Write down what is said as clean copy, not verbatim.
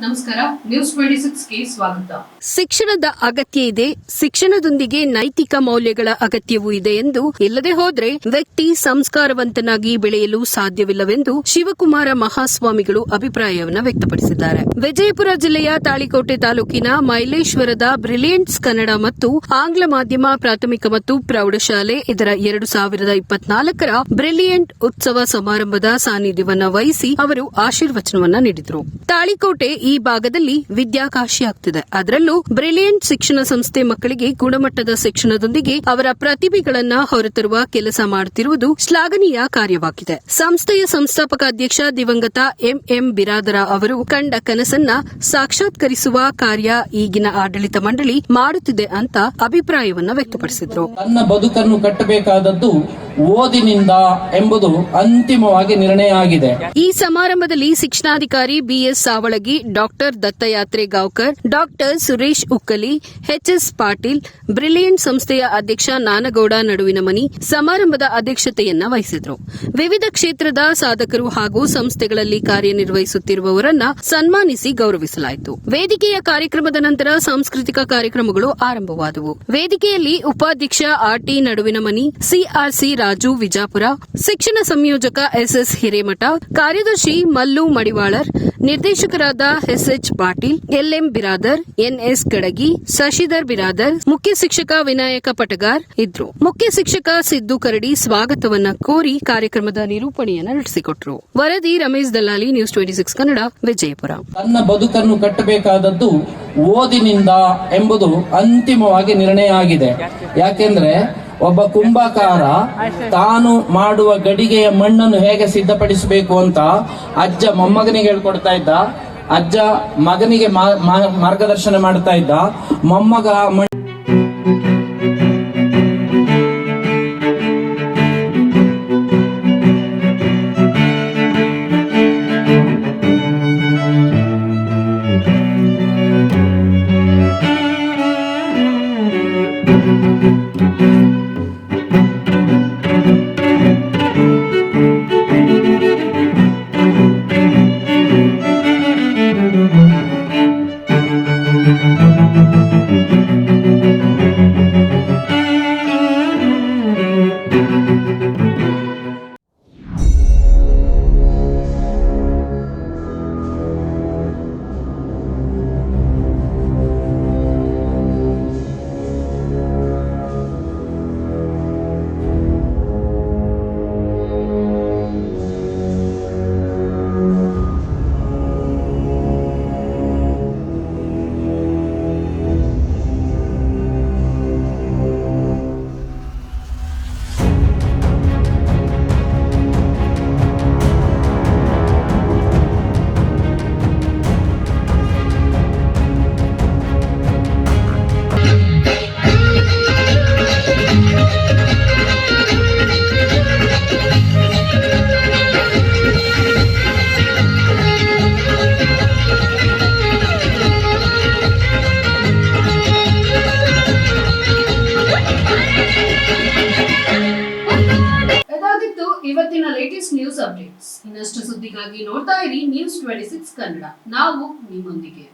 ನಮಸ್ಕಾರ, ನ್ಯೂಸ್ 26ಗೆ ಸ್ವಾಗತ. ಶಿಕ್ಷಣದ ಅಗತ್ಯ ಇದೆ, ಶಿಕ್ಷಣದೊಂದಿಗೆ ನೈತಿಕ ಮೌಲ್ಯಗಳ ಅಗತ್ಯವೂ ಇದೆ ಎಂದು, ಇಲ್ಲದೆ ಹೋದ್ರೆ ವ್ಯಕ್ತಿ ಸಂಸ್ಕಾರವಂತನಾಗಿ ಬೆಳೆಯಲು ಸಾಧ್ಯವಿಲ್ಲವೆಂದು ಶಿವಕುಮಾರ ಮಹಾಸ್ವಾಮಿಗಳು ಅಭಿಪ್ರಾಯವನ್ನು ವ್ಯಕ್ತಪಡಿಸಿದ್ದಾರೆ. ವಿಜಯಪುರ ಜಿಲ್ಲೆಯ ತಾಳಿಕೋಟೆ ತಾಲೂಕಿನ ಮೈಲೇಶ್ವರದ ಬ್ರಿಲಿಯಂಟ್ಸ್ ಕನ್ನಡ ಮತ್ತು ಆಂಗ್ಲ ಮಾಧ್ಯಮ ಪ್ರಾಥಮಿಕ ಮತ್ತು ಪ್ರೌಢಶಾಲೆ ಇದರ 2024ರ ಬ್ರಿಲಿಯಂಟ್ ಉತ್ಸವ ಸಮಾರಂಭದ ಸಾನ್ನಿಧ್ಯವನ್ನ ವಹಿಸಿ ಅವರು ಆಶೀರ್ವಚನವನ್ನ ನೀಡಿದರು. ತಾಳಿಕೋಟೆ ಈ ಭಾಗದಲ್ಲಿ ವಿದ್ಯಾಕಾಶಿಯಾಗ್ತಿದೆ. ಅದರಲ್ಲೂ ಬ್ರಿಲಿಯಂಟ್ ಶಿಕ್ಷಣ ಸಂಸ್ಥೆ ಮಕ್ಕಳಿಗೆ ಗುಣಮಟ್ಟದ ಶಿಕ್ಷಣದೊಂದಿಗೆ ಅವರ ಪ್ರತಿಭೆಗಳನ್ನ ಹೊರತರುವ ಕೆಲಸ ಮಾಡುತ್ತಿರುವುದು ಶ್ಲಾಘನೀಯ ಕಾರ್ಯವಾಗಿದೆ. ಸಂಸ್ಥೆಯ ಸಂಸ್ಥಾಪಕ ಅಧ್ಯಕ್ಷ ದಿವಂಗತ ಎಂಎಂ ಬಿರಾದರ ಅವರು ಕಂಡ ಕನಸನ್ನ ಸಾಕ್ಷಾತ್ಕರಿಸುವ ಕಾರ್ಯ ಈಗಿನ ಆಡಳಿತ ಮಂಡಳಿ ಮಾಡುತ್ತಿದೆ ಅಂತ ಅಭಿಪ್ರಾಯವನ್ನ ವ್ಯಕ್ತಪಡಿಸಿದರು. ತನ್ನ ಬದುಕನ್ನು ಕಟ್ಟಬೇಕಾದದ್ದು ಓದಿನಿಂದ ಎಂಬುದು ಅಂತಿಮವಾಗಿ ನಿರ್ಣಯ ಆಗಿದೆ. ಈ ಸಮಾರಂಭದಲ್ಲಿ ಶಿಕ್ಷಣಾಧಿಕಾರಿ BS Savalagi, doctor Dattatreya Gavkar, doctor Suresh Ukkali, HS Patil, brilliant ಸಂಸ್ಥೆಯ ಅಧ್ಯಕ್ಷ ನಾನಗೌಡ ನಡುವಿನ ಮನಿ ಸಮಾರಂಭದ ಅಧ್ಯಕ್ಷತೆಯನ್ನ ವಹಿಸಿದರು. ವಿವಿಧ ಕ್ಷೇತ್ರದ ಸಾಧಕರು ಹಾಗೂ ಸಂಸ್ಥೆಗಳಲ್ಲಿ ಕಾರ್ಯನಿರ್ವಹಿಸುತ್ತಿರುವವರನ್ನ ಸನ್ಮಾನಿಸಿ ಗೌರವಿಸಲಾಯಿತು. ವೇದಿಕೆಯ ಕಾರ್ಯಕ್ರಮದ ನಂತರ ಸಾಂಸ್ಕೃತಿಕ ಕಾರ್ಯಕ್ರಮಗಳು ಆರಂಭವಾದವು. ವೇದಿಕೆಯಲ್ಲಿ ಉಪಾಧ್ಯಕ್ಷ ಆರ್ಟಿ ನಡುವಿನ ಮನಿ, ಸಿಆರ್ಸಿ ರಾಜು ವಿಜಾಪುರ, ಶಿಕ್ಷಣ ಸಂಯೋಜಕ ಎಸ್ಎಸ್ ಹಿರೇಮಠ, ಕಾರ್ಯದರ್ಶಿ ಮಲ್ಲು ಮಡಿವಾಳರ್, ನಿರ್ದೇಶಕರಾದ S H Patil, L M Biradar, N S Gadagi, Shashidhar Biradar, ಮುಖ್ಯ ಶಿಕ್ಷಕ ವಿನಾಯಕ ಪಟಗಾರ್ ಇದ್ರು. ಮುಖ್ಯ ಶಿಕ್ಷಕ ಸಿದ್ದು ಕರಡಿ ಸ್ವಾಗತವನ್ನ ಕೋರಿ ಕಾರ್ಯಕ್ರಮದ ನಿರೂಪಣೆಯನ್ನು ನಡೆಸಿಕೊಟ್ರು. ವರದಿ ರಮೇಶ್ ದಲ್ಲಾಲಿ, ನ್ಯೂಸ್ 26 ಕನ್ನಡ, ವಿಜಯಪುರ. ತನ್ನ ಬದುಕನ್ನು ಕಟ್ಟಬೇಕಾದದ್ದು ಓದಿನಿಂದ ಎಂಬುದು ಅಂತಿಮವಾಗಿ ನಿರ್ಣಯ ಆಗಿದೆ. ಯಾಕೆಂದ್ರೆ ಒಬ್ಬ ಕುಂಭಕಾರ ತಾನು ಮಾಡುವ ಗಡಿಗೆಯ ಮಣ್ಣನ್ನು ಹೇಗೆ ಸಿದ್ಧಪಡಿಸಬೇಕು ಅಂತ ಅಜ್ಜ ಮೊಮ್ಮಗನಿಗೆ ಹೇಳ್ಕೊಡ್ತಾ ಇದ್ದ, ಅಜ್ಜ ಮಗನಿಗೆ ಮಾರ್ಗದರ್ಶನ ಮಾಡ್ತಾ ಇದ್ದ, ಮೊಮ್ಮಗ ಇವತ್ತಿನ ಲೇಟೆಸ್ಟ್ ನ್ಯೂಸ್ ಅಪ್ಡೇಟ್ಸ್. ಇನ್ನಷ್ಟು ಸುದ್ದಿಗಾಗಿ ನೋಡ್ತಾ ಇರಿ ನ್ಯೂಸ್ 26 ಕನ್ನಡ. ನಾವು ನಿಮ್ಮೊಂದಿಗೆ.